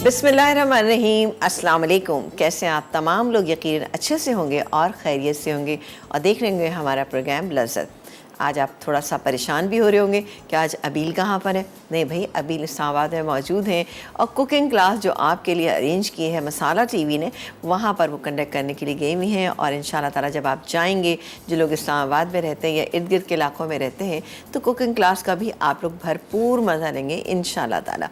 बिस्मिल्लाहिर्रहमानिर्रहीम, अस्सलाम वालेकुम। कैसे हैं आप तमाम लोग? यकीनन अच्छे से होंगे और खैरियत से होंगे और देख रहे होंगे हमारा प्रोग्राम लज़्ज़त। आज आप थोड़ा सा परेशान भी हो रहे होंगे कि आज अबील कहाँ पर है। नहीं भाई, अबील इस्लामाबाद में मौजूद हैं और कुकिंग क्लास जो आपके लिए अरेंज की है मसाला टीवी ने, वहाँ पर वो कंडक्ट करने के लिए गई हुई हैं। और इंशाल्लाह ताला जब आप जाएंगे, जो लोग इस्लामाबाद में रहते हैं या इर्द गिर्द के इलाकों में रहते हैं, तो कुकिंग क्लास का भी आप लोग भरपूर मज़ा लेंगे इंशाल्लाह ताला।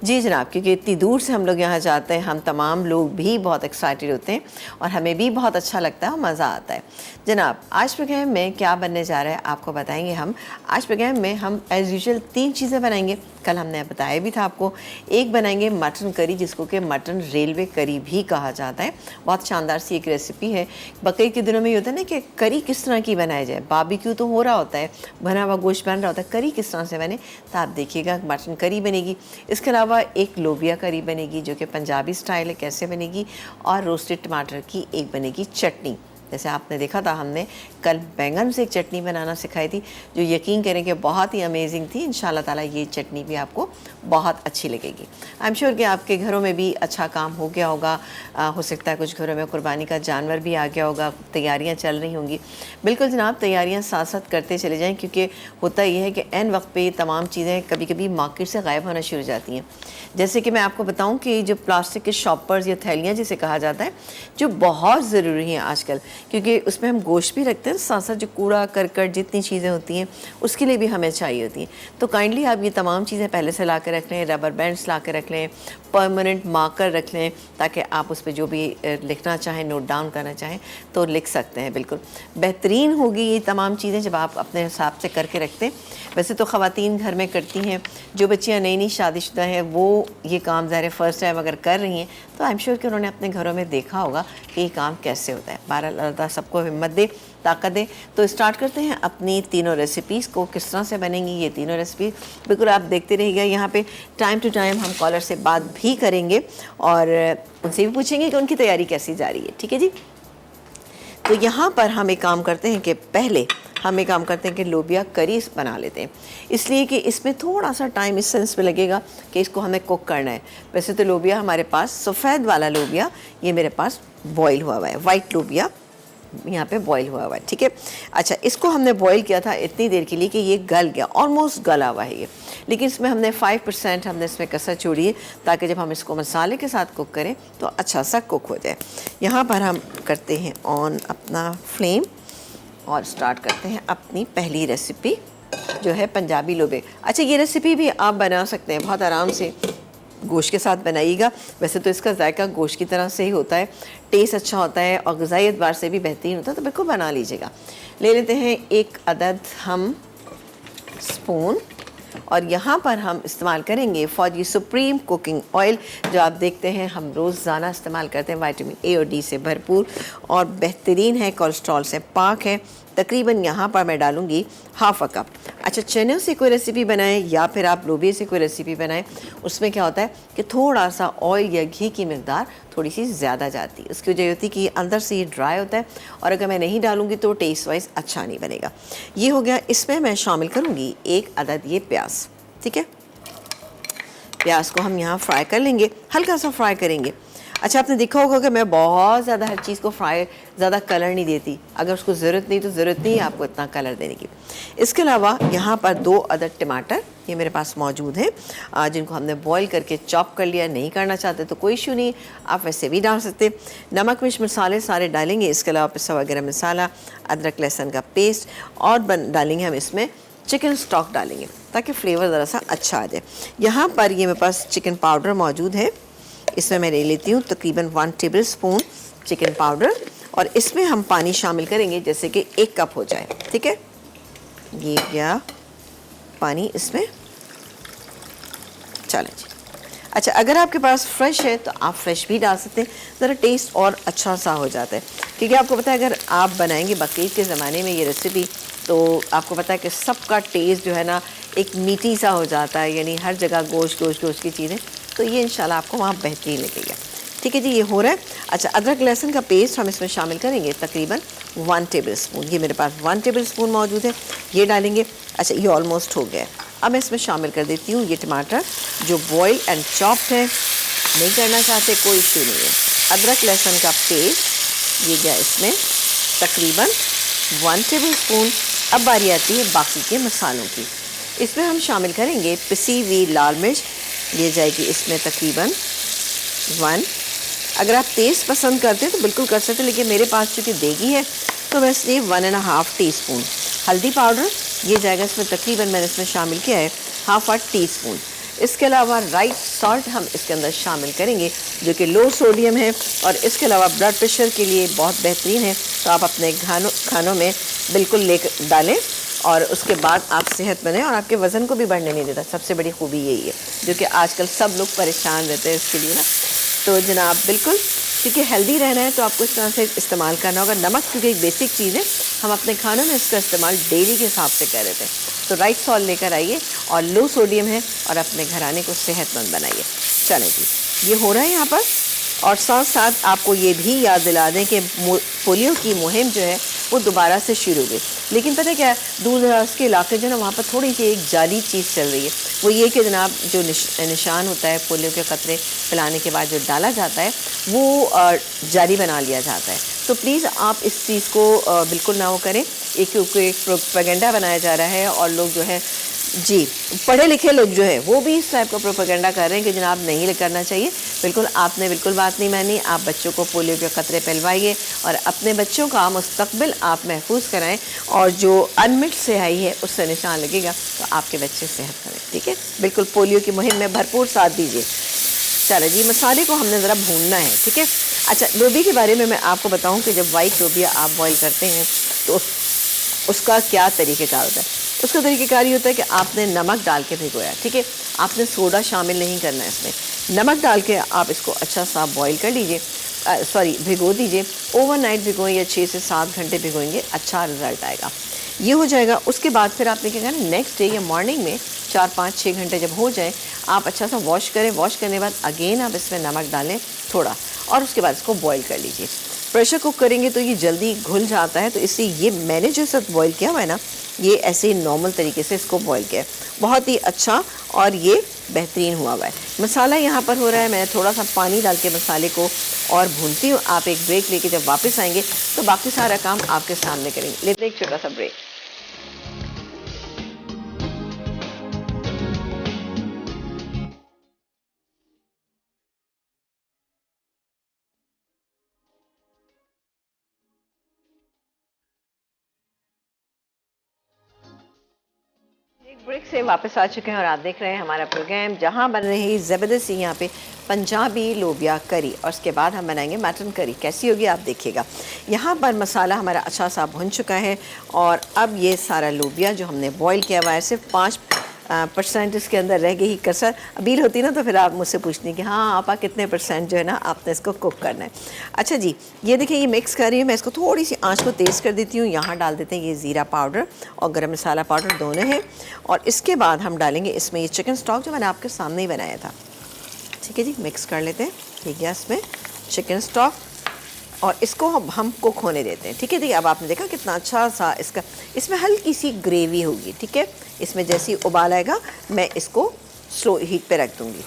जी जनाब, क्योंकि इतनी दूर से हम लोग यहाँ जाते हैं, हम तमाम लोग भी बहुत एक्साइटेड होते हैं और हमें भी बहुत अच्छा लगता है और मज़ा आता है। जनाब, आज प्रोग्राम में क्या बनने जा रहा है आपको बताएंगे हम। आज प्रोग्राम में हम एज़ यूजुअल 3 चीज़ें बनाएंगे। कल हमने बताया भी था आपको। एक बनाएंगे मटन करी, जिसको कि मटन रेलवे करी भी कहा जाता है। बहुत शानदार सी एक रेसिपी है। बकरीद के दिनों में ये होता है ना कि करी किस तरह की बनाई जाए। बारबेक्यू तो हो रहा होता है, बना हुआ गोश्त बन रहा होता है, करी किस तरह से बने, तो आप देखिएगा मटन करी बनेगी। इसके अलावा एक लोबिया करी बनेगी जो कि पंजाबी स्टाइल है, कैसे बनेगी। और रोस्टेड टमाटर की एक बनेगी चटनी। जैसे आपने देखा था, हमने कल बैंगन से एक चटनी बनाना सिखाई थी जो यकीन करें कि बहुत ही अमेजिंग थी। इंशाल्लाह ताला ये चटनी भी आपको बहुत अच्छी लगेगी। आई एम श्योर कि आपके घरों में भी अच्छा काम हो गया होगा। हो सकता है कुछ घरों में कुर्बानी का जानवर भी आ गया होगा, तैयारियां चल रही होंगी। बिल्कुल जनाब, तैयारियां साथ साथ करते चले जाएँ, क्योंकि होता ये है कि एन वक्त पे तमाम चीज़ें कभी कभी मार्केट से गायब होना शुरू हो जाती हैं। जैसे कि मैं आपको बताऊँ कि जो प्लास्टिक के शॉपर्स या थैलियाँ जिसे कहा जाता है, जो बहुत ज़रूरी हैं आजकल, क्योंकि उसमें हम गोश्त भी रखते हैं, साथ साथ जो कूड़ा करकट जितनी चीज़ें होती हैं उसके लिए भी हमें चाहिए होती हैं। तो काइंडली आप ये तमाम चीज़ें पहले से ला के रख लें, रबर बैंड्स ला के रख लें, परमानेंट मार्कर रख लें, ताकि आप उस पर जो भी लिखना चाहें, नोट डाउन करना चाहें तो लिख सकते हैं। बिल्कुल बेहतरीन होगी ये तमाम चीज़ें जब आप अपने हिसाब से करके रखते हैं। वैसे तो ख़वातीन घर में करती हैं, जो बच्चियाँ नई नई शादीशुदा हैं वो ये काम ज़ाहिर फ़र्स्ट टाइम अगर कर रही हैं तो आई एम श्योर कि उन्होंने अपने घरों में देखा होगा कि ये काम कैसे होता है। बहरहाल अल्लाह सबको हिम्मत दे, ताकत दे। तो स्टार्ट करते हैं अपनी तीनों रेसिपीज़ को, किस तरह से बनेंगी ये तीनों रेसिपी। बिल्कुल आप देखते रहिएगा। यहाँ पे टाइम टू टाइम हम कॉलर से बात भी करेंगे और उनसे भी पूछेंगे कि उनकी तैयारी कैसी जा रही है। ठीक है जी। तो यहाँ पर हम एक काम करते हैं कि पहले हम एक काम करते हैं कि लोबिया करी बना लेते हैं, इसलिए कि इसमें थोड़ा सा टाइम इस सेंस में लगेगा कि इसको हमें कुक करना है। वैसे तो लोबिया हमारे पास सफ़ेद वाला लोबिया ये मेरे पास बॉईल हुआ हुआ है, वाइट लोबिया यहाँ पे बॉईल हुआ हुआ है। ठीक है। अच्छा, इसको हमने बॉईल किया था इतनी देर के लिए कि ये गल गया, ऑलमोस्ट गला हुआ है ये। लेकिन इसमें हमने 5% हमने इसमें कसर छोड़ी है, ताकि जब हम इसको मसाले के साथ कुक करें तो अच्छा सा कुक हो जाए। यहाँ पर हम करते हैं ऑन अपना फ्लेम और स्टार्ट करते हैं अपनी पहली रेसिपी जो है पंजाबी लोबे। अच्छा, ये रेसिपी भी आप बना सकते हैं बहुत आराम से, गोश्त के साथ बनाइएगा। वैसे तो इसका जायका गोश्त की तरह से ही होता है, टेस्ट अच्छा होता है और ग़िज़ाई एतबार से भी बेहतरीन होता है, तो बिल्कुल बना लीजिएगा। ले लेते हैं एक अदद हम स्पून और यहाँ पर हम इस्तेमाल करेंगे फॉर ये सुप्रीम कुकिंग ऑयल, जो आप देखते हैं हम रोज़ाना इस्तेमाल करते हैं। विटामिन ए और डी से भरपूर और बेहतरीन है, कोलेस्ट्रॉल से पाक है। तकरीबन यहाँ पर मैं डालूँगी ½ कप। अच्छा, चने से कोई रेसिपी बनाएं या फिर आप लोबिया से कोई रेसिपी बनाएं, उसमें क्या होता है कि थोड़ा सा ऑयल या घी की मिकदार थोड़ी सी ज़्यादा जाती है। उसकी वजह होती है कि अंदर से ये ड्राई होता है और अगर मैं नहीं डालूँगी तो टेस्ट वाइज अच्छा नहीं बनेगा। ये हो गया। इसमें मैं शामिल करूँगी एक अदद ये प्याज। ठीक है, प्याज को हम यहाँ फ्राई कर लेंगे, हल्का सा फ्राई करेंगे। अच्छा, आपने देखा होगा कि मैं बहुत ज़्यादा हर चीज़ को फ्राई ज़्यादा कलर नहीं देती, अगर उसको ज़रूरत नहीं तो ज़रूरत नहीं है आपको इतना कलर देने की। इसके अलावा यहाँ पर 2 अदद टमाटर ये मेरे पास मौजूद हैं, जिनको हमने बॉईल करके चॉप कर लिया। नहीं करना चाहते तो कोई इशू नहीं, आप वैसे भी डाल सकते। नमक मिर्च मसाले सारे डालेंगे। इसके अलावा पिसा हुआ गरम मसाला, अदरक लहसुन का पेस्ट और डालेंगे हम इसमें चिकन स्टॉक डालेंगे, ताकि फ्लेवर ज़रा सा अच्छा आ जाए। यहाँ पर ये मेरे पास चिकन पाउडर मौजूद है, इसमें मैं ले लेती हूँ तकरीबन 1 टेबल स्पून चिकन पाउडर और इसमें हम पानी शामिल करेंगे जैसे कि 1 कप हो जाए। ठीक है, ये गया पानी इसमें। चलें जी। अच्छा, अगर आपके पास फ्रेश है तो आप फ्रेश भी डाल सकते हैं, ज़रा टेस्ट और अच्छा सा हो जाता है। क्योंकि आपको पता है अगर आप बनाएंगे बकरीद के ज़माने में ये रेसिपी, तो आपको पता है कि सबका टेस्ट जो है ना एक मीठी सा हो जाता है, यानी हर जगह गोश्त गोश्त गोश्त की चीज़ें, तो ये इंशाल्लाह आपको वहाँ बेहतरीन लगेगा। ठीक है जी, ये हो रहा है। अच्छा, अदरक लहसुन का पेस्ट हम इसमें शामिल करेंगे तकरीबन 1 टेबल स्पून। ये मेरे पास 1 टेबल स्पून मौजूद है, ये डालेंगे। अच्छा, ये ऑलमोस्ट हो गया है। अब मैं इसमें शामिल कर देती हूँ ये टमाटर जो बॉयल एंड चॉप्ड है। नहीं करना चाहते कोई इशू नहीं है। अदरक लहसुन का पेस्ट ये गया इसमें तकरीबन 1 टेबलस्पून। अब बारी आती है बाकी के मसालों की। इसमें हम शामिल करेंगे पिसी हुई लाल मिर्च, ये जाएगी इसमें तकरीबन 1। अगर आप तेज़ पसंद करते हैं तो बिल्कुल कर सकते हैं, लेकिन मेरे पास चूँकि देगी है तो मैं इसलिए 1.5 टीस्पून। हल्दी पाउडर ये जाएगा इसमें तकरीबन, मैंने इसमें शामिल किया है 1/2 टीस्पून। इसके अलावा राइस सॉल्ट हम इसके अंदर शामिल करेंगे जो कि लो सोडियम है और इसके अलावा ब्लड प्रेशर के लिए बहुत बेहतरीन है, तो आप अपने खानों में बिल्कुल ले डालें और उसके बाद आप सेहत बने और आपके वज़न को भी बढ़ने नहीं देता। सबसे बड़ी खूबी यही है जो कि आजकल सब लोग परेशान रहते हैं इसके लिए ना। तो जनाब बिल्कुल, क्योंकि हेल्दी रहना है तो आपको इस तरह से इस्तेमाल करना होगा। नमक क्योंकि एक बेसिक चीज़ है, हम अपने खानों में इसका इस्तेमाल डेली के हिसाब से कर रहे थे। तो राइट सॉल्ट लेकर आइए और लो सोडियम है और अपने घराने को सेहतमंद बनाइए। चलें जी, ये हो रहा है यहाँ पर। और साथ साथ आपको ये भी याद दिला दें कि पोलियो की मुहिम जो है वो दोबारा से शुरू हुई, लेकिन पता क्या है, दूर दराज के इलाके जो है ना वहाँ पर थोड़ी सी एक जाली चीज़ चल रही है। वो ये कि जनाब जो निशान होता है पोलियो के क़तरे पिलाने के बाद जो डाला जाता है वो जारी बना लिया जाता है। तो प्लीज़ आप इस चीज़ को बिल्कुल ना वो करें। एक प्रोपेगेंडा बनाया जा रहा है और लोग जो है जी पढ़े लिखे लोग जो है वो भी इस टाइप का प्रोपेगेंडा कर रहे हैं कि जनाब नहीं करना चाहिए। बिल्कुल आपने बिल्कुल बात नहीं मानी। आप बच्चों को पोलियो के क़तरे पिलवाइए और अपने बच्चों का मुस्तकबिल आप महफूज कराएं और जो अनमिट सियाही है उससे निशान लगेगा तो आपके बच्चे सेहत करें। ठीक है, बिल्कुल पोलियो की मुहिम में भरपूर साथ दीजिए। चलो जी, मसाले को हमने ज़रा भूनना है। ठीक है, अच्छा लोबिया के बारे में मैं आपको बताऊँ कि जब वाइट लोबिया आप बॉयल करते हैं तो उसका क्या तरीक़ेकार होता है। उसका तरीक़ेकार ये होता है कि आपने नमक डाल के भिगोया, ठीक है, आपने सोडा शामिल नहीं करना है इसमें। नमक डाल के आप इसको अच्छा सा बॉईल कर लीजिए, भिगो दीजिए। ओवरनाइट भिगोएं या 6 से 7 घंटे भिगोएंगे, अच्छा रिज़ल्ट आएगा। ये हो जाएगा। उसके बाद फिर आपने क्या करना, नेक्स्ट डे या मॉर्निंग में 4, 5, 6 घंटे जब हो जाए आप अच्छा सा वॉश करें। वॉश करने के बाद अगेन आप इसमें नमक डालें थोड़ा और उसके बाद इसको बॉईल कर लीजिए। प्रेशर कुक करेंगे तो ये जल्दी घुल जाता है, तो इसलिए ये मैंने जो सब बॉईल किया हुआ है ना, ये ऐसे ही नॉर्मल तरीके से इसको बॉईल किया है, बहुत ही अच्छा और ये बेहतरीन हुआ है। मसाला यहाँ पर हो रहा है, मैं थोड़ा सा पानी डाल के मसाले को और भूनती हूँ। आप एक ब्रेक लेके जब वापस आएंगे तो बाकी सारा काम आपके सामने करेंगे। लेते एक छोटा सा ब्रेक। ब्रेक से वापस आ चुके हैं और आप देख रहे हैं हमारा प्रोग्राम, जहां बन रही ज़बरदस्त यहाँ पे पंजाबी लोबिया करी और उसके बाद हम बनाएंगे मटन करी। कैसी होगी आप देखिएगा। यहाँ पर मसाला हमारा अच्छा सा भुन चुका है और अब ये सारा लोबिया जो हमने बॉईल किया हुआ है, सिर्फ 5% इसके अंदर रह गई ही कसर। अबील होती ना तो फिर आप मुझसे पूछनी कि हाँ आपा कितने % जो है ना आपने इसको कुक करना है। अच्छा जी, ये देखिए ये मिक्स कर रही हूँ मैं, इसको थोड़ी सी आंच को तेज़ कर देती हूँ। यहाँ डाल देते हैं ये ज़ीरा पाउडर और गरम मसाला पाउडर दोनों है और इसके बाद हम डालेंगे इसमें ये चिकन स्टॉक जो मैंने आपके सामने ही बनाया था। ठीक है जी, मिक्स कर लेते हैं। ठीक है, इसमें चिकन स्टॉक और इसको हम कुक होने देते हैं। ठीक है, देखिए अब आपने देखा कितना अच्छा सा इसमें हल्की सी ग्रेवी होगी। ठीक है, इसमें जैसे ही उबाल आएगा मैं इसको स्लो हीट पे रख दूँगी।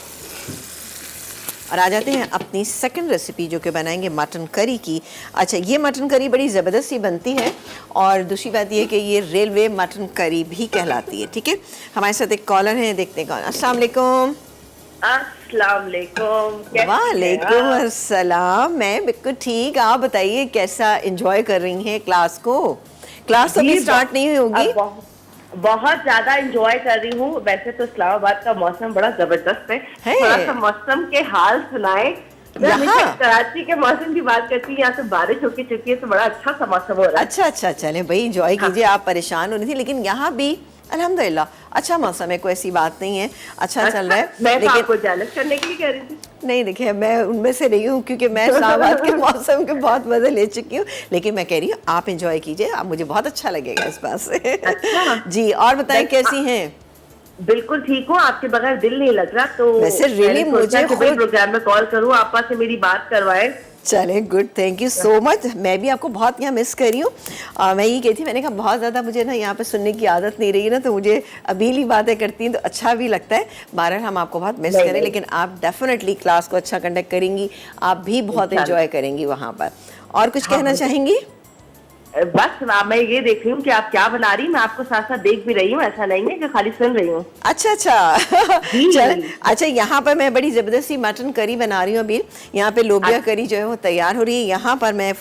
और आ जाते हैं अपनी सेकंड रेसिपी जो कि बनाएंगे मटन करी की। अच्छा, ये मटन करी बड़ी ज़बरदस्त सी बनती है और दूसरी बात ये है कि ये रेलवे मटन करी भी कहलाती है। ठीक है, हमारे साथ एक कॉलर है, देखते हैं कौन। अस्सलाम वालेकुम। वालेकुम अस्सलाम। मैं बिल्कुल ठीक, आप बताइए कैसा एंजॉय कर रही हैं क्लास को? क्लास अभी स्टार्ट नहीं हुई होगी? बहुत ज्यादा एंजॉय कर रही हूँ। वैसे तो इस्लामाबाद का मौसम बड़ा जबरदस्त है। थोड़ा सा मौसम के हाल सुनाए। कराची के मौसम की बात करती है, यहाँ से बारिश होके चुकी है तो बड़ा अच्छा सा मौसम हो रहा है। अच्छा, चले भाई एंजॉय कीजिए। आप परेशान हो रही थी, लेकिन यहाँ भी अल्हम्दुलिल्लाह अच्छा मौसम है, कोई ऐसी बात नहीं है, अच्छा चल रहा है। मैं तो आपको जेलस करने के लिए कह रही थी। नहीं देखिए, मैं उनमें से नहीं हूँ क्योंकि मैं इस्लामाबाद के मौसम के बहुत मज़े ले चुकी हूँ, लेकिन मैं कह रही हूँ आप एंजॉय कीजिए, आप मुझे बहुत अच्छा लगेगा इस बात से। अच्छा जी, और बताएं कैसी हैं? बिल्कुल ठीक हूँ, आपके बगैर दिल नहीं लग रहा, तो वैसे रियली मुझे प्रोग्राम में कॉल करूँ, आपा से मेरी बात करवाए। चले good, thank you so much. मैं भी आपको बहुत यहाँ मिस कर रही हूँ। मैं ये कहती, मैंने कहा बहुत ज़्यादा मुझे ना यहाँ पे सुनने की आदत नहीं रही ना, तो मुझे अबील ही बातें करती हैं तो अच्छा भी लगता है। बहरहाल हम आपको बहुत मिस करें, लेकिन आप डेफिनेटली क्लास को अच्छा कंडक्ट करेंगी, आप भी बहुत एंजॉय करेंगी वहाँ पर। और कुछ कहना चाहेंगी? बस मैं ये देख रही हूँ कि आप क्या बना रही, मैं आपको साथ साथ देख भी रही हूँ, ऐसा नहीं है कि खाली सुन रही हूँ। अच्छा अच्छा चल, अच्छा यहाँ पर मैं बड़ी ज़बरदस्ती मटन करी बना रही हूँ अभी। यहाँ पे लोबिया करी जो है वो तैयार हो रही है। यहाँ पर मैं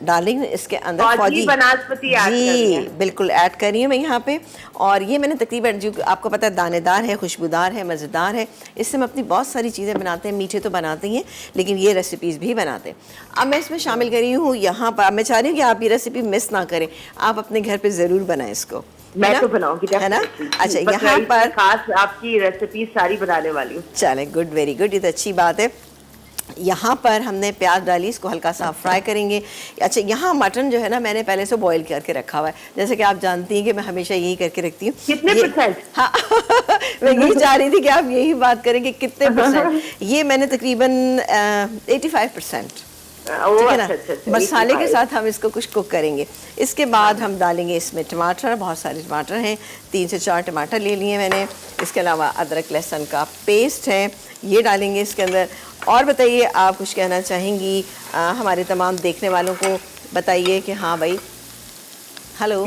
डालेंगे इसके अंदर फौजी बनास्पति जी बिल्कुल ऐड कर रही हूँ मैं यहाँ पे। और ये मैंने तकरीबन, जो आपको पता है दानेदार है, खुशबूदार है, मज़ेदार है। इससे हम अपनी बहुत सारी चीज़ें बनाते हैं, मीठे तो बनाते ही हैं लेकिन ये रेसिपीज़ भी बनाते हैं। अब मैं इसमें शामिल कर रही हूँ यहाँ पर, मैं चाह रही हूँ कि आप ये रेसिपी मिस ना करें, आप अपने घर पे ज़रूर बनाएं इसको। मैं तो बनाऊंगी, है ना? अच्छा, यहाँ पर खास आपकी रेसिपी सारी बनाने वाली हूँ। चले गुड, वेरी गुड, ये तो अच्छी बात है। यहाँ पर हमने प्याज डाली, इसको हल्का सा फ्राई करेंगे। अच्छा, यहाँ मटन जो है ना मैंने पहले से बॉईल करके रखा हुआ है, जैसे कि आप जानती हैं कि मैं हमेशा यही करके रखती हूँ। कितने %? हाँ मैं यही चाह रही थी कि आप यही बात करें कि कितने %। ये मैंने तकरीबन 85%, ठीक है ना? मसाले के साथ हम इसको कुछ कुक करेंगे। इसके बाद हम डालेंगे इसमें टमाटर, बहुत सारे टमाटर हैं, 3 से 4 टमाटर ले लिए मैंने। इसके अलावा अदरक लहसुन का पेस्ट है, ये डालेंगे इसके अंदर। और बताइए, आप कुछ कहना चाहेंगी हमारे तमाम देखने वालों को? बताइए कि हाँ भाई, हेलो,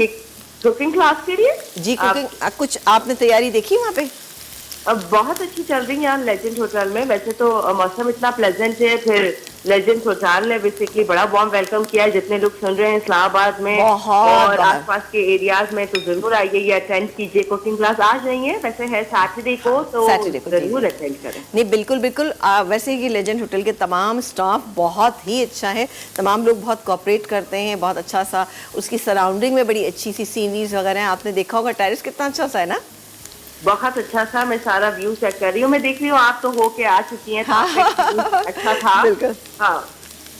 कुकिंग क्लास के लिए जी कुकिंग कुछ आपने तैयारी देखी वहाँ पे? अब बहुत अच्छी चल रही है यहाँ लेजेंड होटल में। वैसे तो मौसम इतना प्लेजेंट है, फिर लेजेंड होटल ने बेसिकली बड़ा वार्म वेलकम किया है। जितने लोग सुन रहे हैं इस्लामाबाद में और आसपास के एरियाज में, तो जरूर आइए, ये अटेंड कीजिए। कुकिंग क्लास आज नहीं है, वैसे है सैटरडे को, तो जरूर अटेंड करें। नहीं बिल्कुल बिल्कुल। वैसे ये लेजेंड होटल के तमाम स्टाफ बहुत ही अच्छा है, तमाम लोग बहुत कोऑपरेट करते हैं, बहुत अच्छा सा उसकी सराउंडिंग में बड़ी अच्छी सी सीनरीज वगैरह हैं। आपने देखा होगा टेरेस कितना अच्छा सा है ना, बहुत अच्छा सा। मैं सारा व्यू चेक कर रही हूँ, मैं देख रही हूँ आप तो होके आ चुकी हैं, तो अच्छा था। बिल्कुल, हाँ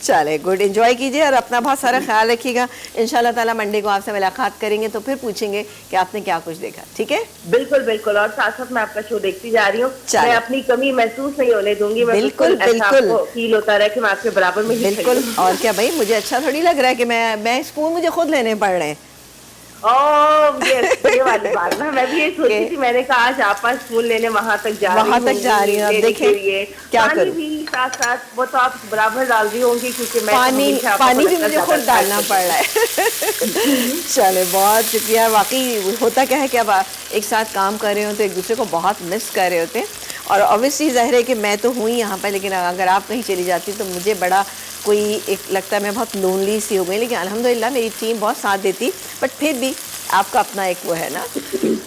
चले गुड, एंजॉय कीजिए और अपना बहुत सारा ख्याल रखिएगा। इंशाल्लाह ताला मंडे को आपसे मुलाकात करेंगे तो फिर पूछेंगे कि आपने क्या कुछ देखा, ठीक है? बिल्कुल बिल्कुल, और साथ साथ मैं आपका शो देखती जा रही हूँ। मैं अपनी कमी महसूस नहीं होने दूंगी। बिल्कुल बिल्कुल, फील होता रहे कि मैं आपके बराबर में। बिल्कुल, और क्या भाई, मुझे अच्छा थोड़ी लग रहा है कि मैं स्पून मुझे खुद लेने पड़ रहे हैं। ये वाली बात ना, मैं भी ये सोची थी। मैंने कहा आज आप स्कूल लेने वहां तक जा रही हूँ, देखें क्या करूं। साथ साथ वो तो आप बराबर डाल रही होंगी, क्योंकि मैं पानी भी मुझे खुद डालना पड़ रहा है। चले बहुत शुक्रिया। वाकई होता क्या है कि अब एक साथ काम कर रहे होते, एक दूसरे को बहुत मिस कर रहे होते हैं। और ऑब्वियसली जाहिर है कि मैं तो हुई यहाँ पर, लेकिन अगर आप कहीं चली जाती तो मुझे बड़ा कोई एक लगता है मैं बहुत लोनली सी हो गई। लेकिन अल्हम्दुलिल्लाह मेरी टीम बहुत साथ देती, बट फिर भी आपका अपना एक वो है ना।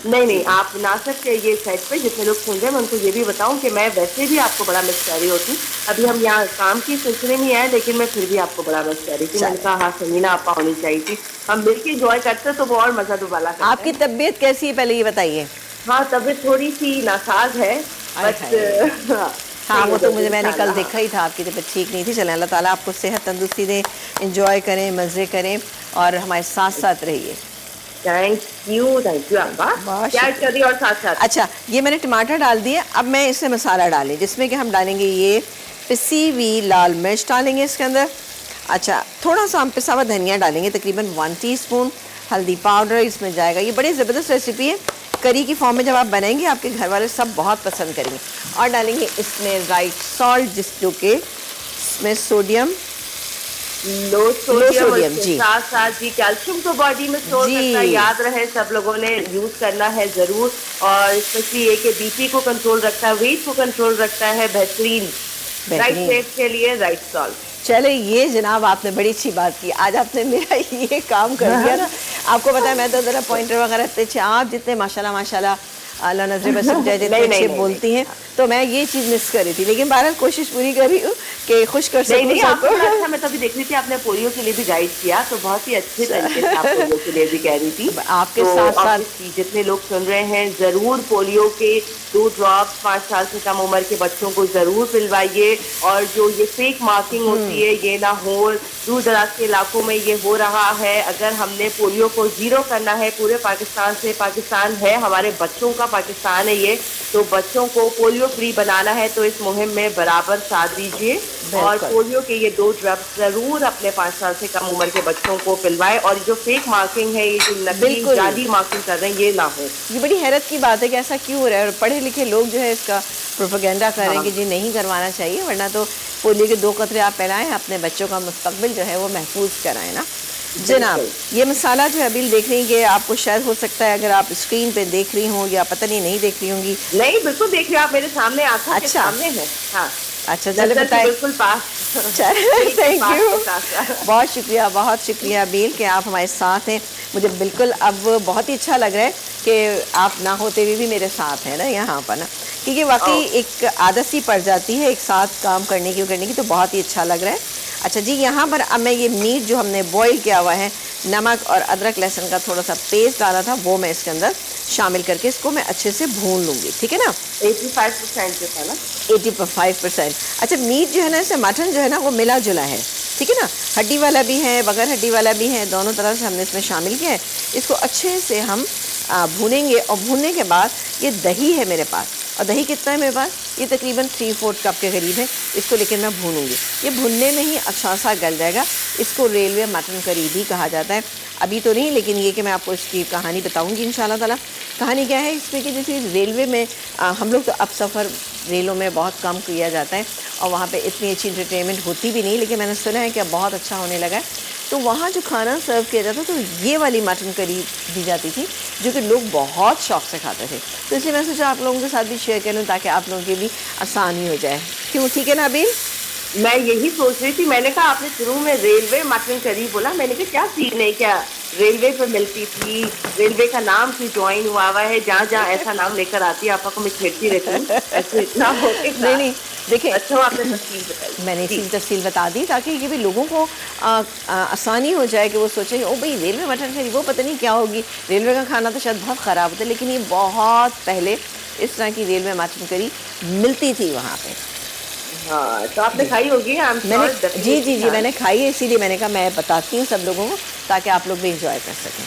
नहीं, आप ना सकते ये सेट पे जितने लोग सुन रहे हैं, मैं उनको ये भी बताऊं कि मैं वैसे भी आपको बड़ा मिस कर रही होती। अभी हम यहाँ काम की सिलसिले में आए, लेकिन मैं फिर भी आपको बड़ा मिस कर रही थी। मैंने कहा हाँ समीना आपा होनी चाहिए थी, हम मिलकर एंजॉय करते तो वो और मजा दुबाला करते। आपकी तबीयत कैसी है पहले ये बताइए? हाँ, तबीयत थोड़ी सी नासाज है, हाँ वो तो मैंने कल देखा ही था, आपकी तबीयत ठीक नहीं थी। चलें, अल्लाह ताला आपको सेहत तंदुरुस्ती दे, एंजॉय करें, मज़े करें और हमारे साथ साथ रहिए। थैंक यू अम्मा। क्या कर रही और साथ साथ? अच्छा, ये मैंने टमाटर डाल दिए। अब मैं इसमें मसाला डालें, जिसमें कि हम डालेंगे ये पिसी हुई लाल मिर्च डालेंगे इसके अंदर। अच्छा, थोड़ा सा हम पिसा हुआ धनिया डालेंगे, तकरीबन 1 टीस्पून। हल्दी पाउडर इसमें जाएगा। ये बड़ी ज़बरदस्त रेसिपी है, करी की फॉर्म में जब आप बनाएंगे आपके घर वाले सब बहुत पसंद करेंगे। और डालेंगे इसमें राइट सॉल्ट, जो कि इसमें लो सोडियम जी, साथ साथ जी कैल्शियम को बॉडी में स्टोर करता है। याद रहे सब लोगों ने यूज करना है जरूर। और स्पेशली ये कि बीपी को कंट्रोल रखता है, वेट को कंट्रोल रखता है, बेहतरीन राइट सेफ के लिए राइट सॉल्ट। चले, ये जनाब आपने बड़ी अच्छी बात की, आज आपने मेरा ये काम कर दिया ना। आपको पता है मैं तो ज़रा पॉइंटर वगैरह अच्छे, आप जितने माशाल्लाह अल्लाह नजर बस जितने अच्छे बोलती हैं, तो मैं ये चीज़ मिस कर रही थी। लेकिन बहरहाल कोशिश पूरी कर रही हूँ कि खुश कर सकूं सबको। अच्छा, मैं तभी देख रही थी आपने पोलियो के लिए भी गाइड किया, तो बहुत ही अच्छे तरीके से आप पोलियो के लिए भी कह रही थी। आपके साथ साथ जितने लोग सुन रहे हैं, जरूर पोलियो के 2 ड्रॉप्स 5 साल से कम उम्र के बच्चों को जरूर पिलवाइए। और जो ये फेक मार्किंग होती है, ये ना हो। दूर दराज के इलाकों में ये हो रहा है। अगर हमने पोलियो को 0 करना है पूरे पाकिस्तान से, पाकिस्तान है हमारे बच्चों का पाकिस्तान है ये, तो बच्चों को पोलियो फ्री बनाना है, तो इस मुहिम में बराबर साथ दीजिए और पोलियो के ये 2 ड्रॉप्स जरूर अपने 5 साल से कम उम्र के बच्चों को पिलवाए। और जो फेक मार्किंग है, ये जो नकली जाली मार्किंग कर रहे हैं, ये ना हो। ये बड़ी हैरत की बात है कि ऐसा क्यों हो रहा है, और पढ़े लिखे लोग जो है इसका प्रोपेगेंडा कर रहे हैं कि जी नहीं करवाना चाहिए, वरना तो पोलियो के 2 कतरे आप पिलाएं, अपने बच्चों का मुस्तकबिल जो है वो महफूज कराएं ना। जनाब, ये मसाला जो है अभी देख रही हैं कि आपको शायद हो सकता है अगर आप स्क्रीन पे देख रही हों या पता नहीं देख रही होंगी। नहीं, बिल्कुल देख रही हूँ, आप मेरे सामने आंखों के सामने है। हाँ, अच्छा, चलो बताइए। बिल्कुल पास। थैंक यू, बहुत शुक्रिया अबील कि आप हमारे साथ हैं। मुझे बिल्कुल अब बहुत ही अच्छा लग रहा है कि आप ना होते हुए भी मेरे साथ हैं ना यहाँ पर ना, क्योंकि वाकई एक आदत सी पड़ जाती है एक साथ काम करने की, तो बहुत ही अच्छा लग रहा है। अच्छा जी, यहाँ पर अब मैं ये मीट जो हमने बॉईल किया हुआ है, नमक और अदरक लहसुन का थोड़ा सा पेस्ट डाला था, वो मैं इसके अंदर शामिल करके इसको मैं अच्छे से भून लूँगी, ठीक है ना। 85% जो था ना, 85%। अच्छा, मीट जो है ना, इसे मटन जो है ना वो मिला जुला है, ठीक है ना, हड्डी वाला भी है, बगैर हड्डी वाला भी है, दोनों तरह से हमने इसमें शामिल किया है। इसको अच्छे से हम भूनेंगे, और भूनने के बाद ये दही है मेरे पास, और दही कितना है मेरे पास, ये तकरीबन 3/4 कप के करीब है। इसको लेकिन मैं भूनूंगी, ये भुनने में ही अच्छा सा गल जाएगा। इसको रेलवे मटन करी भी कहा जाता है, अभी तो नहीं, लेकिन ये कि मैं आपको इसकी कहानी बताऊंगी इंशाल्लाह ताला। कहानी क्या है इसमें कि जैसे रेलवे में हम लोग तो अब सफ़र रेलों में बहुत कम किया जाता है, और वहाँ पे इतनी अच्छी इंटरटेनमेंट होती भी नहीं, लेकिन मैंने सुना है कि अब बहुत अच्छा होने लगा है। तो वहाँ जो खाना सर्व किया जाता तो ये वाली मटन करी दी जाती थी, जो कि लोग बहुत शौक से खाते थे। तो इसलिए मैं सोचा आप लोगों के साथ भी शेयर कर लूँ, ताकि आप लोगों के भी आसानी हो जाए। क्यों, ठीक है ना अबील? मैं यही सोच रही थी, मैंने कहा आपने शुरू में रेलवे मटन करी बोला, मैंने कहा क्या सीन है, क्या रेलवे पे मिलती थी, रेलवे का नाम से ज्वाइन हुआ है, जहाँ जहाँ ऐसा नाम लेकर आती है आपको मैं छेड़ती रहती हूँ, ऐसे इतना हो। नहीं देखिए, अच्छा आपने तफसील बताई, मैंने इसी तफसील बता दी ताकि ये भी लोगों को आसानी हो जाए कि वो सोचें ओ भाई रेलवे मटन करी वो पता नहीं क्या होगी, रेलवे का खाना तो शायद बहुत ख़राब होता है, लेकिन ये बहुत पहले इस तरह की रेलवे मटन करी मिलती थी वहाँ पे। हाँ, तो आपने खाई होगी? मैंने जी मैंने खाई है, इसीलिए मैंने कहा मैं बताती हूँ सब लोगों को, ताकि आप लोग भी इंजॉय कर सकें।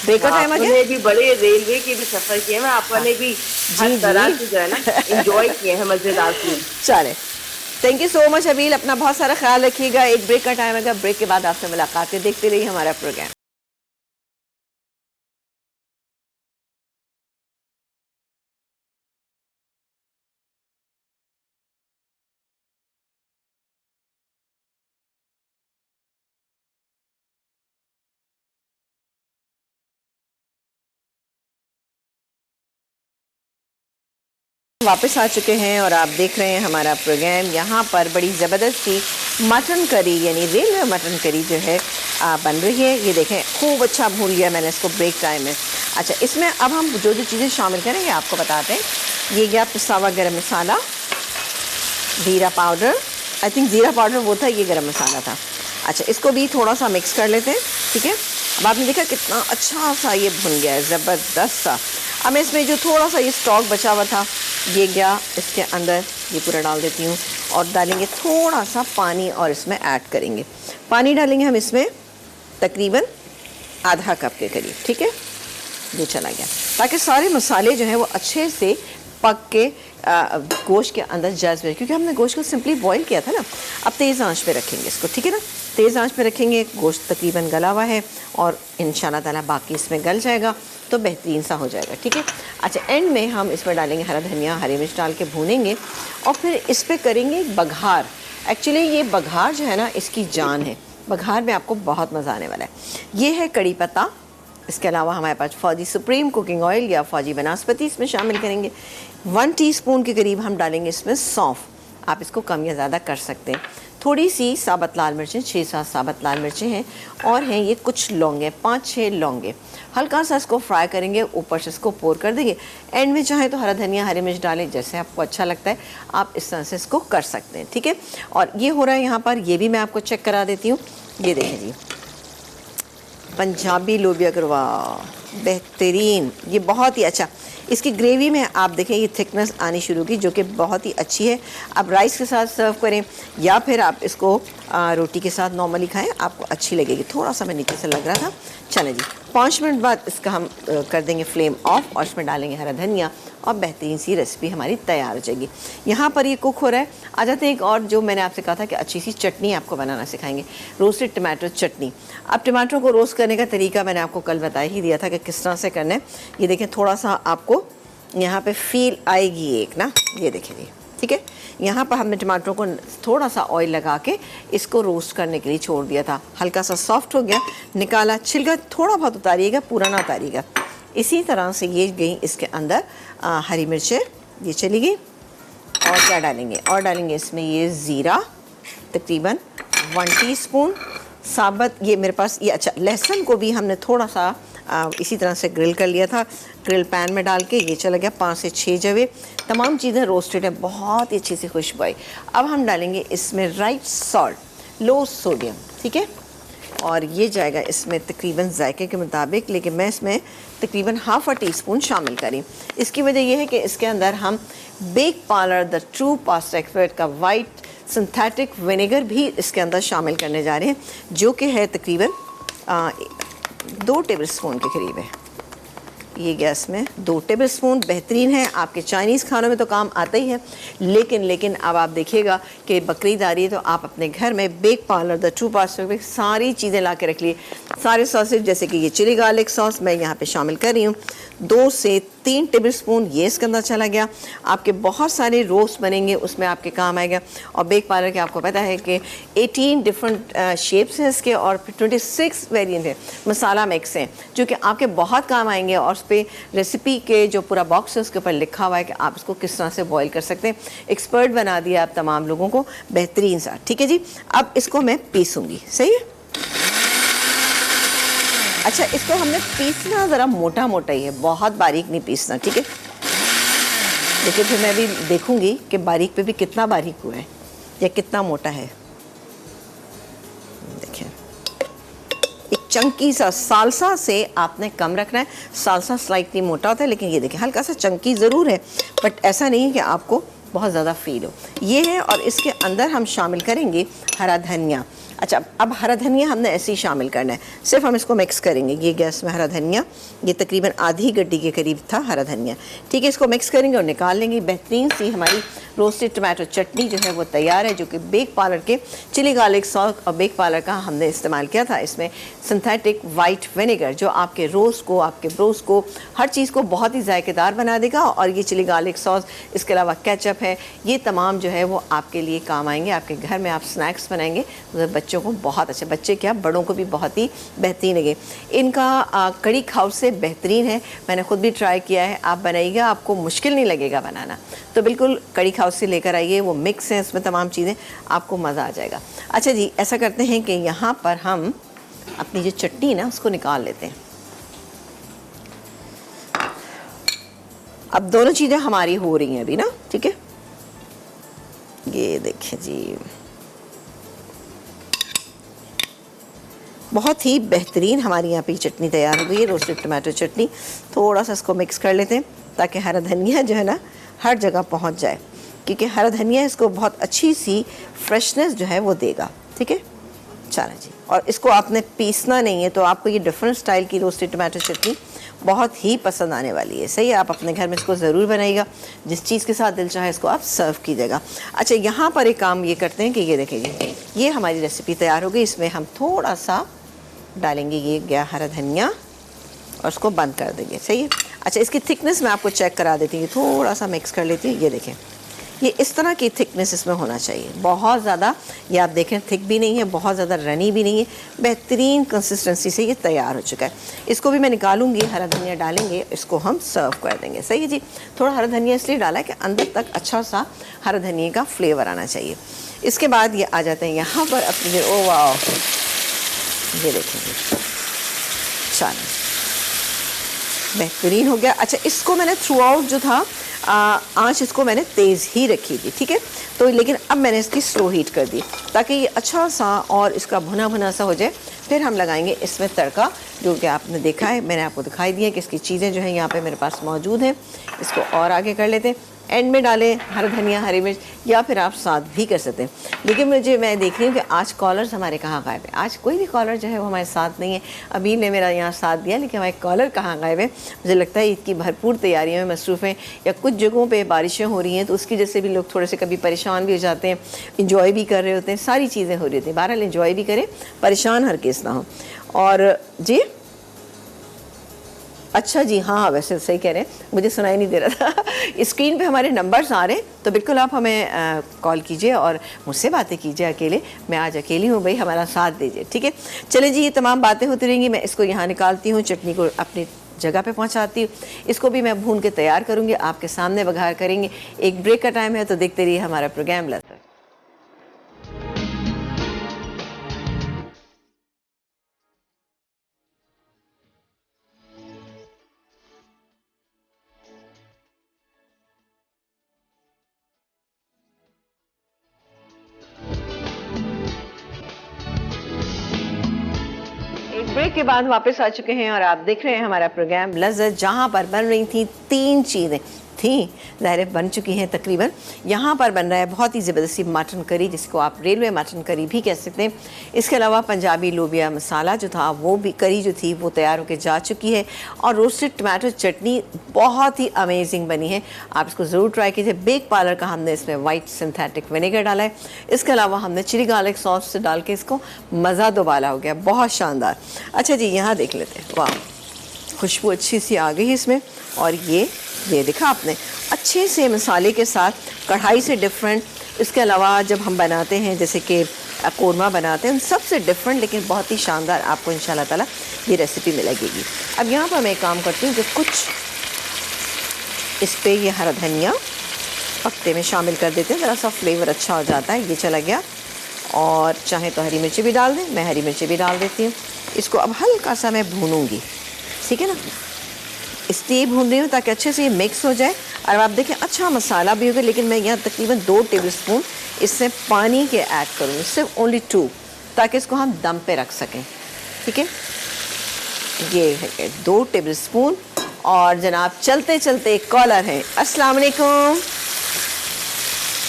ब्रेक का टाइम आ गया। आपने भी बड़े रेलवे के भी सफर किए हैं, आपने भी हर तरह से जो है ना एंजॉय किए हैं, मजेदार किए। चले, थैंक यू सो मच अबील, अपना बहुत सारा ख्याल रखिएगा। एक ब्रेक का टाइम आएगा, ब्रेक के बाद आपसे मुलाकात है, देखते रहिए हमारा प्रोग्राम। वापस आ चुके हैं और आप देख रहे हैं हमारा प्रोग्राम। यहाँ पर बड़ी ज़बरदस्त सी मटन करी यानी रेलवे मटन करी जो है बन रही है। ये देखें, खूब अच्छा भून लिया मैंने इसको ब्रेक टाइम में। अच्छा, इसमें अब हम जो जो चीज़ें शामिल करेंगे आपको बताते हैं। ये गया पिसा हुआ गरम मसाला, ज़ीरा पाउडर, आई थिंक ज़ीरा पाउडर वो था, ये गरम मसाला था। अच्छा, इसको भी थोड़ा सा मिक्स कर लेते हैं, ठीक है। अब आपने देखा कितना अच्छा सा ये भुन गया है, ज़बरदस्त सा। अब मैं इसमें जो थोड़ा सा ये स्टॉक बचा हुआ था ये गया इसके अंदर, ये पूरा डाल देती हूँ, और डालेंगे थोड़ा सा पानी और इसमें ऐड करेंगे। पानी डालेंगे हम इसमें तकरीबन आधा कप के करीब, ठीक है। ये चला गया ताकि सारे मसाले जो हैं वो अच्छे से पक के गोश्त के अंदर जज्ब है, क्योंकि हमने गोश्त को सिंपली बॉईल किया था ना। अब तेज़ आंच पे रखेंगे इसको, ठीक है ना। तेज़ आंच पे रखेंगे, गोश्त तकरीबन गला हुआ है और इंशाल्लाह ताला बाकी इसमें गल जाएगा तो बेहतरीन सा हो जाएगा, ठीक है। अच्छा, एंड में हम इसमें डालेंगे हरा धनिया, हरी मिर्च डाल के भूनेंगे और फिर इस पर करेंगे बघार। एक्चुअली ये बघार जो है ना इसकी जान है, बघार में आपको बहुत मज़ा आने वाला है। ये है कड़ी पत्ता, इसके अलावा हमारे पास फौजी सुप्रीम कुकिंग ऑयल या फौजी बनास्पति इसमें शामिल करेंगे। 1 टीस्पून के करीब हम डालेंगे इसमें सौंफ, आप इसको कम या ज़्यादा कर सकते हैं। थोड़ी सी साबुत लाल मिर्चें, 6-7 साबुत लाल मिर्चें हैं, और हैं ये कुछ लौंगे, 5-6 लौंगे। हल्का सा इसको फ्राई करेंगे, ऊपर से इसको पोर कर देंगे। एंड में चाहे तो हरा धनिया, हरी मिर्च डालें, जैसे आपको अच्छा लगता है आप इस तरह से इसको कर सकते हैं, ठीक है। और ये हो रहा है यहाँ पर, ये भी मैं आपको चेक करा देती हूँ। ये देखें जी, पंजाबी लोबिया करवा, बेहतरीन, ये बहुत ही अच्छा। इसकी ग्रेवी में आप देखें ये थिकनेस आनी शुरू की, जो कि बहुत ही अच्छी है। आप राइस के साथ सर्व करें या फिर आप इसको रोटी के साथ नॉर्मली खाएं, आपको अच्छी लगेगी। थोड़ा सा मैं नीचे से लग रहा था, चलें जी, 5 मिनट बाद इसका हम कर देंगे फ्लेम ऑफ और इसमें डालेंगे हरा धनिया और बेहतरीन सी रेसिपी हमारी तैयार हो जाएगी। यहाँ पर ये कुक हो रहा है। आ जाते हैं एक और जो मैंने आपसे कहा था कि अच्छी सी चटनी आपको बनाना सिखाएंगे, रोस्टेड टमाटो चटनी। अब टमाटरों को रोस्ट करने का तरीका मैंने आपको कल बता ही दिया था कि किस तरह से करना है। ये देखें, थोड़ा सा आपको यहाँ पे फील आएगी एक ना, ये देखें जी, ठीक है। यहाँ पर हमने टमाटरों को थोड़ा सा ऑयल लगा के इसको रोस्ट करने के लिए छोड़ दिया था। हल्का सा सॉफ्ट हो गया, निकाला, छिलका थोड़ा बहुत उतारिएगा, पूरा ना उतारिएगा। इसी तरह से ये गई इसके अंदर हरी मिर्चें, ये चली गई। और क्या डालेंगे, और डालेंगे इसमें ये ज़ीरा तकरीबन 1 टीस्पून साबुत। ये मेरे पास ये अच्छा, लहसुन को भी हमने थोड़ा सा इसी तरह से ग्रिल कर लिया था, ग्रिल पैन में डाल के। ये चला गया 5 से 6 जवे। तमाम चीज़ें रोस्टेड है, बहुत ही अच्छी सी खुशबू आई। अब हम डालेंगे इसमें राइट सॉल्ट, लो सोडियम, ठीक है। और ये जाएगा इसमें तकरीबन जायके के मुताबिक, लेकिन मैं इसमें तकरीबन ½ टीस्पून शामिल करी। इसकी वजह यह है कि इसके अंदर हम Bake Parlour the True Pasta expert का वाइट सिंथेटिक विनेगर भी इसके अंदर शामिल करने जा रहे हैं, जो कि है तकरीबन 2 टेबलस्पून के करीब है। ये गैस में 2 टेबलस्पून बेहतरीन है। आपके चाइनीज़ खानों में तो काम आता ही है, लेकिन अब आप देखिएगा कि बकरीद आ रही है तो आप अपने घर में Bake Parlour the True Pasta में सारी चीज़ें ला के रख लिए। सारे सॉसेज, जैसे कि ये चिली गार्लिक सॉस मैं यहाँ पे शामिल कर रही हूँ, 2 से 3 टेबलस्पून ये इसके अंदर चला गया। आपके बहुत सारे रोस्ट बनेंगे, उसमें आपके काम आएगा। और बेक पार्लर के आपको पता है कि 18 डिफरेंट शेप्स हैं इसके, और 26 वेरिएंट है, मसाला मिक्स हैं, जो कि आपके बहुत काम आएंगे। और उस पर रेसिपी के जो पूरा बॉक्स है उसके ऊपर लिखा हुआ है कि आप इसको किस तरह से बॉईल कर सकते हैं। एक्सपर्ट बना दिया आप तमाम लोगों को बेहतरीन सा, ठीक है जी। अब इसको मैं पीसूँगी, सही है। अच्छा, इसको हमने पीसना ज़रा मोटा मोटा ही है, बहुत बारीक नहीं पीसना, ठीक है। लेकिन फिर मैं भी देखूंगी कि बारीक पे भी कितना बारीक हुआ है या कितना मोटा है। देखिए, एक चंकी सा, सालसा से आपने कम रखना है। सालसा स्लाइटली मोटा होता है, लेकिन ये देखिए हल्का सा चंकी ज़रूर है, बट ऐसा नहीं है कि आपको बहुत ज़्यादा फील हो। ये है, और इसके अंदर हम शामिल करेंगे हरा धनिया। अच्छा, अब हरा धनिया हमने ऐसे ही शामिल करना है, सिर्फ हम इसको मिक्स करेंगे। ये गैस में हरा धनिया, ये तकरीबन आधी गड्डी के करीब था हरा धनिया, ठीक है। इसको मिक्स करेंगे और निकाल लेंगे। बेहतरीन सी हमारी रोस्टेड टमाटो चटनी जो है वो तैयार है, जो कि बेक पार्लर के चिली गार्लिक सॉस और बेक पार्लर का हमने इस्तेमाल किया था। इसमें सिंथेटिक वाइट विनेगर जो आपके रोस्ट को, आपके ब्रोस्ट को, हर चीज़ को बहुत ही जायकेदार बना देगा। और ये चिली गार्लिक सॉस, इसके अलावा केचप है, ये तमाम जो है वो आपके लिए काम आएंगे। आपके घर में आप स्नैक्स बनाएंगे तो बच्चों को बहुत अच्छे, बच्चे क्या बड़ों को भी बहुत ही बेहतरीन लगे। इनका कड़ी खाउट से बेहतरीन है, मैंने ख़ुद भी ट्राई किया है। आप बनाइएगा, आपको मुश्किल नहीं लगेगा बनाना। तो बिल्कुल कड़ी खाउट से लेकर आइए, वो मिक्स है इसमें तमाम चीज़ें, आपको मज़ा आ जाएगा। अच्छा जी, ऐसा करते हैं कि यहाँ पर हम अपनी जो चटनी ना उसको निकाल लेते हैं। अब दोनों चीज़ें हमारी हो रही हैं अभी ना, ठीक है। ये देखिए जी, बहुत ही बेहतरीन हमारी यहाँ पे चटनी तैयार हो गई है, रोस्टेड टमाटो चटनी। थोड़ा सा इसको मिक्स कर लेते हैं ताकि हरा धनिया जो है ना हर जगह पहुँच जाए, क्योंकि हरा धनिया इसको बहुत अच्छी सी फ्रेशनेस जो है वो देगा, ठीक है। चलो जी, और इसको आपने पीसना नहीं है, तो आपको ये डिफरेंट स्टाइल की रोस्टेड टमाटो चटनी बहुत ही पसंद आने वाली है, सही है। आप अपने घर में इसको ज़रूर बनाइएगा, जिस चीज़ के साथ दिल चाहे इसको आप सर्व कीजिएगा। अच्छा, यहाँ पर एक काम ये करते हैं कि ये देखिए, ये हमारी रेसिपी तैयार हो गई। इसमें हम थोड़ा सा डालेंगे ये गया हरा धनिया और उसको बंद कर देंगे, सही है। अच्छा, इसकी थिकनेस मैं आपको चेक करा देती हूँ, थोड़ा सा मिक्स कर लेती हूँ। ये देखें, ये इस तरह की थिकनेस इसमें होना चाहिए, बहुत ज़्यादा ये आप देखें थिक भी नहीं है, बहुत ज़्यादा रनी भी नहीं है, बेहतरीन कंसिस्टेंसी से ये तैयार हो चुका है। इसको भी मैं निकालूंगी, हरा धनिया डालेंगे, इसको हम सर्व कर देंगे, सही है जी। थोड़ा हरा धनिया इसलिए डाला है कि अंदर तक अच्छा सा हरा धनिया का फ्लेवर आना चाहिए। इसके बाद ये आ जाते हैं यहाँ पर अपनी, ओ वाह, ये देखेंगे, चलो बेहतरीन हो गया। अच्छा, इसको मैंने थ्रू आउट जो था आँच इसको मैंने तेज़ ही रखी थी, ठीक है। तो लेकिन अब मैंने इसकी स्लो हीट कर दी ताकि ये अच्छा सा और इसका भुना भुना सा हो जाए। फिर हम लगाएंगे इसमें तड़का, जो कि आपने देखा है, मैंने आपको दिखाई दिया कि इसकी चीज़ें जो हैं यहाँ पे मेरे पास मौजूद हैं। इसको और आगे कर लेते हैं, एंड में डालें हरा धनिया, हरी मिर्च, या फिर आप साथ भी कर सकते हैं। लेकिन मैं देख रही हूँ कि आज कॉलर्स हमारे कहाँ गायब है। आज कोई भी कॉलर जो है वो हमारे साथ नहीं है। अभी ने मेरा यहाँ साथ दिया, लेकिन हमारे कॉलर कहाँ गायब है। मुझे लगता है ईद की भरपूर तैयारियों में मसरूफ़ हैं, या कुछ जगहों पे बारिशें हो रही हैं तो उसकी वजह से भी लोग थोड़े से कभी परेशान भी हो जाते हैं, इंजॉय भी कर रहे होते हैं, सारी चीज़ें हो रही होती हैं। बहरहाल इंजॉय भी करें, परेशान हर केस ना हो। और जी अच्छा जी, हाँ वैसे सही कह रहे हैं, मुझे सुनाई नहीं दे रहा था। स्क्रीन पे हमारे नंबर्स आ रहे हैं, तो बिल्कुल आप हमें कॉल कीजिए और मुझसे बातें कीजिए अकेले। मैं आज अकेली हूँ भाई, हमारा साथ दीजिए, ठीक है। चले जी, ये तमाम बातें होती रहेंगी। मैं इसको यहाँ निकालती हूँ, चटनी को अपनी जगह पे पहुँचाती हूँ। इसको भी मैं भून के तैयार करूँगी, आपके सामने बघार करेंगे। एक ब्रेक का टाइम है, तो देखते रहिए हमारा प्रोग्राम लज़्ज़त। ब्रेक के बाद वापस आ चुके हैं और आप देख रहे हैं हमारा प्रोग्राम लज़्ज़त, जहां पर बन रही थी 3 चीज़ें थी, ज़ाहिर बन चुकी हैं तकरीबन। यहाँ पर बन रहा है बहुत ही ज़बरदस्ती मटन करी, जिसको आप रेलवे मटन करी भी कह सकते हैं। इसके अलावा पंजाबी लोबिया मसाला जो था वो भी, करी जो थी वो तैयार होकर जा चुकी है। और रोस्टेड टमाटो चटनी बहुत ही अमेजिंग बनी है, आप इसको ज़रूर ट्राई कीजिए। बेक पार्लर का हमने इसमें वाइट सिंथेटिक विनेगर डाला है। इसके अलावा हमने चिली गार्लिक सॉस से डाल के इसको मज़ा दोबाला हो गया, बहुत शानदार। अच्छा जी, यहाँ देख लेते हैं, वाह खुशबू अच्छी सी आ गई इसमें। और ये देखा आपने, अच्छे से मसाले के साथ, कढ़ाई से डिफरेंट। इसके अलावा जब हम बनाते हैं जैसे कि कोरमा बनाते हैं, उन सबसे डिफरेंट लेकिन बहुत ही शानदार आपको इंशाल्लाह ताला ये रेसिपी मिलेगी। अब यहाँ पर मैं काम करती हूँ कि कुछ इस पर ये हरा धनिया पत्ते में शामिल कर देते हैं, ज़रा सा फ्लेवर अच्छा हो जाता है। ये चला गया, और चाहे तो हरी मिर्ची भी डाल दें, मैं हरी मिर्ची भी डाल देती हूँ। इसको अब हल्का सा मैं भूनूंगी, ठीक है ना, इसलिए भून रही हूँ ताकि अच्छे से ये मिक्स हो जाए। और आप देखें अच्छा मसाला भी होगा, लेकिन मैं यहाँ तकरीबन 2 टेबलस्पून इससे पानी के ऐड करूँगी, सिर्फ ओनली 2, ताकि इसको हम दम पे रख सकें, ठीक है। ये है 2 टेबलस्पून। और जनाब चलते चलते एक कॉलर है। अस्सलाम वालेकुम।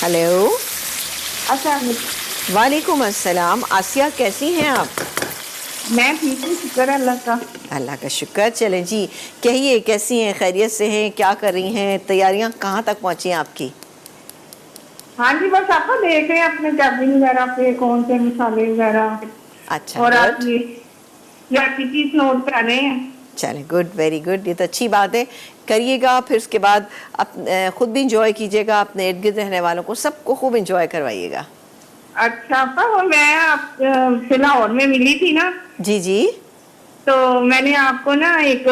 हेलो। वालेकुम अस्सलाम। आसिया, कैसी हैं आप? मैं ठीक हूँ, शुक्र है अल्लाह का। अल्लाह का शुक्र। चलें जी, कहिए कैसी हैं, खैरियत से हैं, क्या कर रही हैं, तैयारियां कहाँ तक पहुँची हैं आपकी? हाँ जी, बस आपको देख रहे हैं अपने कैबिन वगैरह पे कौन से मसाले वगैरह। अच्छा, और आप ये चीज नोट कर रहे हैं। चलें, गुड, वेरी गुड, ये तो अच्छी बात है। करिएगा, फिर उसके बाद खुद भी इंजॉय कीजिएगा, अपने इर्द गिर्द रहने वालों को सबको खूब इंजॉय करवाइएगा। अच्छा, वो मैं लाहौर में मिली थी ना। जी जी। तो मैंने आपको ना एक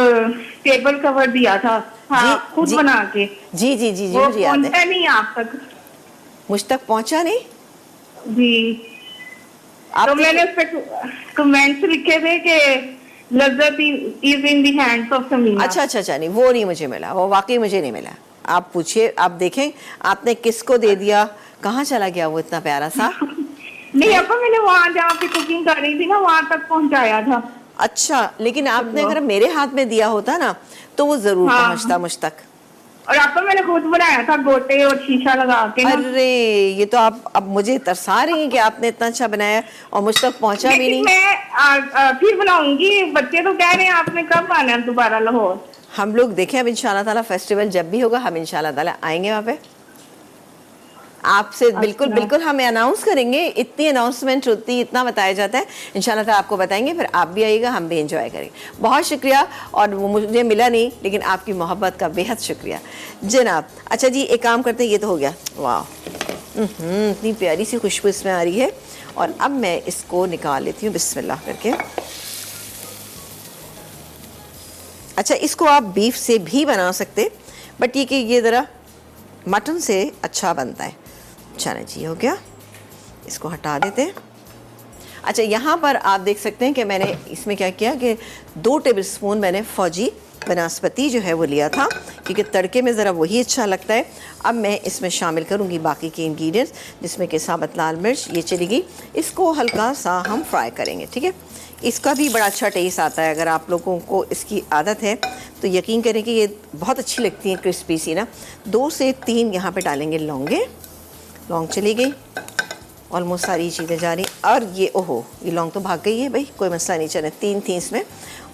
टेबल कवर दिया था, हाँ, खुद बना के। जी जी जी जी, वो मुझे याद है। पहुंचा नहीं आप तक? मुझ तक पहुंचा नहीं जी। तो मैंने उस पर कमेंट्स लिखे थे कि लज़्ज़त is in the hands of Samina. अच्छा अच्छा अच्छा, नहीं वो नहीं मुझे मिला, वो वाकई मुझे नहीं मिला। आप पूछिए, आप देखें आपने किसको दे दिया, कहाँ चला गया वो इतना प्यारा सा। नहीं आपा, मैंने वहाँ जहाँ पे कुकिंग कर रही थी ना, वहाँ तक पहुँचाया था। अच्छा, लेकिन आपने अगर मेरे हाथ में दिया होता ना तो वो जरूर पहुँचता मुझ तक। और आपका मैंने खुद बनाया था, गोटे और शीशा लगा के ना। अरे ये तो आप अब मुझे तरसा रही हैं कि आपने इतना अच्छा बनाया और मुझ तक पहुँचा भी नहीं। मैं फिर बनाऊंगी, बच्चे तो कह रहे हैं आपने कब आना है दोबारा लाहौर। हम लोग देखें, अब इंशाल्लाह ताला फेस्टिवल जब भी होगा हम इंशाल्लाह ताला आएंगे वहाँ पे आपसे। बिल्कुल बिल्कुल हम अनाउंस करेंगे, इतनी अनाउंसमेंट होती है, इतना बताया जाता है, इंशाल्लाह ताला आपको बताएंगे, फिर आप भी आइएगा, हम भी एंजॉय करेंगे। बहुत शुक्रिया, और वो मुझे मिला नहीं लेकिन आपकी मोहब्बत का बेहद शुक्रिया जनाब। अच्छा जी, एक काम करते हैं, ये तो हो गया, वाह इतनी प्यारी सी खुशबू इसमें आ रही है। और अब मैं इसको निकाल लेती हूँ बिस्मिल्लाह करके। अच्छा, इसको आप बीफ से भी बना सकते, बट ये कि ये ज़रा मटन से अच्छा बनता है। चलें जी, हो गया, इसको हटा देते हैं। अच्छा, यहाँ पर आप देख सकते हैं कि मैंने इसमें क्या किया कि 2 टेबलस्पून मैंने फौजी बनस्पति जो है वो लिया था, क्योंकि तड़के में ज़रा वही अच्छा लगता है। अब मैं इसमें शामिल करूँगी बाकी के इंग्रेडिएंट्स, जिसमें कि साबुत लाल मिर्च, ये चली गई, इसको हल्का सा हम फ्राई करेंगे, ठीक है। इसका भी बड़ा अच्छा टेस्ट आता है। अगर आप लोगों को इसकी आदत है तो यकीन करें कि ये बहुत अच्छी लगती हैं क्रिस्पी सी ना। 2 से 3 यहाँ पे डालेंगे लौंगे, लौंग चली गई, ऑलमोस्ट सारी चीज़ें जा रही। और ये ओहो, ये लौंग तो भाग गई है भाई, कोई मसला नहीं, चले 3 थी इसमें।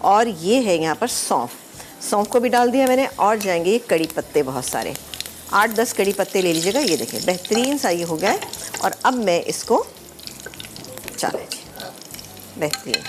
और ये है यहाँ पर सौंफ, सौंफ को भी डाल दिया मैंने। और जाएंगे ये कड़ी पत्ते, बहुत सारे 8-10 कड़ी पत्ते ले लीजिएगा। ये देखिए बेहतरीन सा ये हो गया है। और अब मैं इसको, चले जी, बेहतरीन,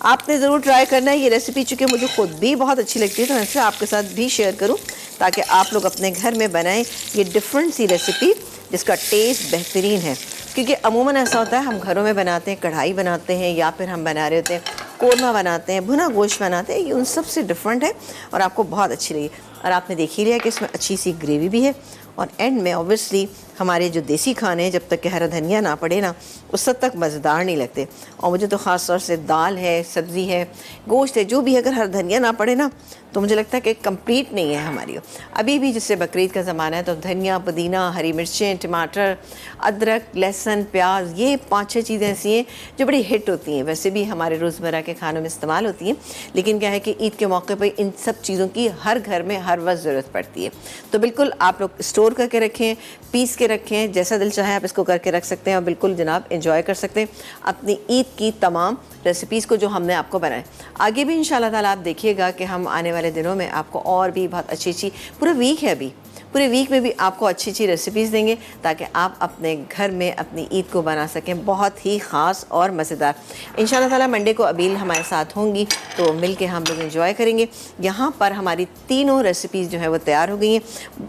आपने ज़रूर ट्राई करना है ये रेसिपी, चूँकि मुझे ख़ुद भी बहुत अच्छी लगती है तो मैं इससे आपके साथ भी शेयर करूं ताकि आप लोग अपने घर में बनाएं ये डिफरेंट सी रेसिपी जिसका टेस्ट बेहतरीन है। क्योंकि अमूमन ऐसा होता है हम घरों में बनाते हैं, कढ़ाई बनाते हैं, या फिर हम बना रहे होते हैं कोरमा बनाते हैं, भुना गोश्त बनाते हैं, ये उन सब से डिफरेंट है और आपको बहुत अच्छी लगी। और आपने देख ही लिया कि इसमें अच्छी सी ग्रेवी भी है। और एंड में ऑब्वियसली हमारे जो देसी खाने हैं, जब तक कि हरा धनिया ना पड़े ना, उस तक मज़ेदार नहीं लगते। और मुझे तो ख़ास तौर से दाल है, सब्ज़ी है, गोश्त है, जो भी है, अगर हरा धनिया ना पड़े ना तो मुझे लगता है कि कंप्लीट नहीं है हमारी। अभी भी जिससे बकरीद का ज़माना है तो धनिया, पुदीना, हरी मिर्चें, टमाटर, अदरक, लहसुन, प्याज, ये 5-6 चीज़ें ऐसी हैं जो बड़ी हिट होती हैं। वैसे भी हमारे रोज़मर्रा के खानों में इस्तेमाल होती हैं, लेकिन क्या है कि ईद के मौके पर इन सब चीज़ों की हर घर में हर वक्त ज़रूरत पड़ती है। तो बिल्कुल आप लोग स्टोर करके रखें, पीस के रखें, जैसा दिल चाहे आप इसको करके रख सकते हैं और बिल्कुल जनाब एंजॉय कर सकते हैं अपनी ईद की तमाम रेसिपीज़ को जो हमने आपको बनाए। आगे भी इंशाल्लाह ताला आप देखिएगा कि हम आने वाले दिनों में आपको और भी बहुत अच्छी पूरा वीक है, अभी पूरे वीक में भी आपको अच्छी रेसिपीज़ देंगे ताकि आप अपने घर में अपनी ईद को बना सकें बहुत ही ख़ास और मज़ेदार। इंशाल्लाह ताला मंडे को अबील हमारे साथ होंगी तो मिल के हम लोग एंजॉय करेंगे। यहाँ पर हमारी तीनों रेसिपीज़ जो है वो तैयार हो गई हैं।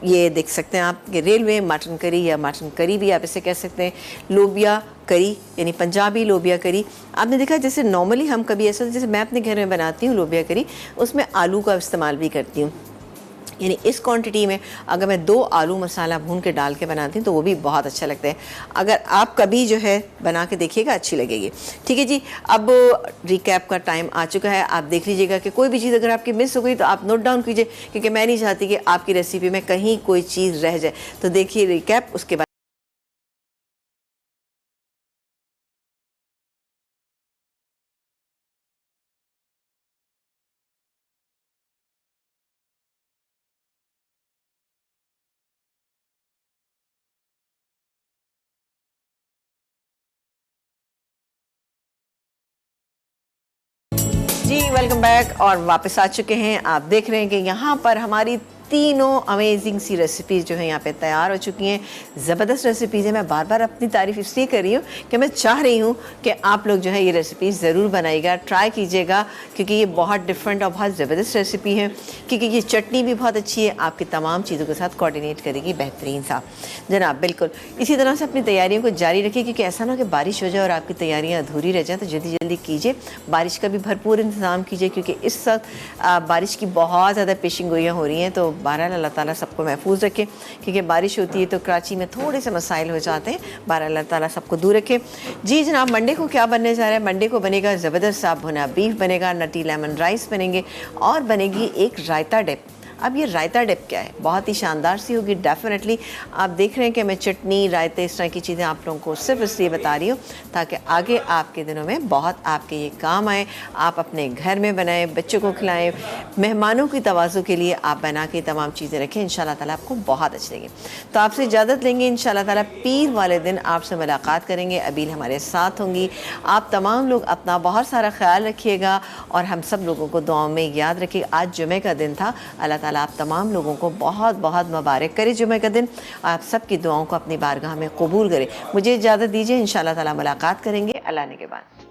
ये देख सकते हैं आप कि रेलवे मटन करी या मटन करी भी आप इसे कह सकते हैं, लोबिया करी यानी पंजाबी लोबिया करी। आपने देखा जैसे नॉर्मली हम कभी ऐसा, जैसे मैं अपने घर में बनाती हूँ लोबिया करी, उसमें आलू का इस्तेमाल भी करती हूँ। यानी इस क्वांटिटी में अगर मैं 2 आलू मसाला भून के डाल के बनाती हूँ तो वो भी बहुत अच्छा लगता है। अगर आप कभी जो है बना के देखिएगा, अच्छी लगेगी। ठीक है जी, अब रिकैप का टाइम आ चुका है। आप देख लीजिएगा कि कोई भी चीज़ अगर आपकी मिस हो गई तो आप नोट डाउन कीजिए, क्योंकि मैं नहीं चाहती कि आपकी रेसिपी में कहीं कोई चीज़ रह जाए। तो देखिए रिकैप, उसके बाद जी वेलकम बैक और वापस आ चुके हैं। आप देख रहे हैं कि यहाँ पर हमारी तीनों अमेजिंग सी रेसिपीज़ जो है यहाँ पे तैयार हो चुकी हैं। ज़बरदस्त रेसिपीज़ है। मैं बार बार अपनी तारीफ़ इसलिए कर रही हूँ कि मैं चाह रही हूँ कि आप लोग जो है ये रेसिपीज़ ज़रूर बनाइएगा, ट्राई कीजिएगा, क्योंकि ये बहुत डिफरेंट और बहुत ज़बरदस्त रेसिपी है। क्योंकि ये चटनी भी बहुत अच्छी है, आपकी तमाम चीज़ों के साथ कोऑर्डिनेट करेगी बेहतरीन सा। जनाब बिल्कुल इसी तरह से अपनी तैयारियों को जारी रखिए, क्योंकि ऐसा ना हो कि बारिश हो जाए और आपकी तैयारियाँ अधूरी रह जाएँ। तो जल्दी जल्दी कीजिए, बारिश का भी भरपूर इंतज़ाम कीजिए, क्योंकि इस वक्त बारिश की बहुत ज़्यादा पेशिंग गोइयाँ हो रही हैं। तो बहरहाल अल्लाह ताला सबको महफूज रखे, क्योंकि बारिश होती है तो कराची में थोड़े से मसाइल हो जाते हैं। बहरहाल अल्लाह ताला सबको दूर रखे। जी जनाब, मंडे को क्या बनने जा रहा है? मंडे को बनेगा ज़बरदस्त सा भुना बीफ बनेगा, नटी लेमन राइस बनेंगे और बनेगी एक रायता डिप। अब ये रायता डिप क्या है? बहुत ही शानदार सी होगी डेफिनेटली। आप देख रहे हैं कि मैं चटनी, रायते, इस तरह की चीज़ें आप लोगों को सिर्फ इसलिए बता रही हूँ ताकि आगे आपके दिनों में बहुत आपके ये काम आए। आप अपने घर में बनाएं, बच्चों को खिलाएं, मेहमानों की तवाज़ु के लिए आप बना के तमाम चीज़ें रखें। इंशाल्लाह ताला आपको बहुत अच्छी लगेगी। तो आपसे इजाज़त लेंगे। इंशाल्लाह ताला पीर वाले दिन आपसे मुलाकात करेंगे। अबील हमारे साथ होंगी। आप तमाम लोग अपना बहुत सारा ख्याल रखिएगा और हम सब लोगों को दुआओं में याद रखिए। आज जुमे का दिन था। अल्लाह ताला आप तमाम लोगों को बहुत बहुत मुबारक करे जुमे का दिन। आप सब की दुआओं को अपनी बारगाह में कबूल करे। मुझे इजाज़त दीजिए, इंशाल्लाह ताला मुलाकात करेंगे अल्लाह ने के बाद।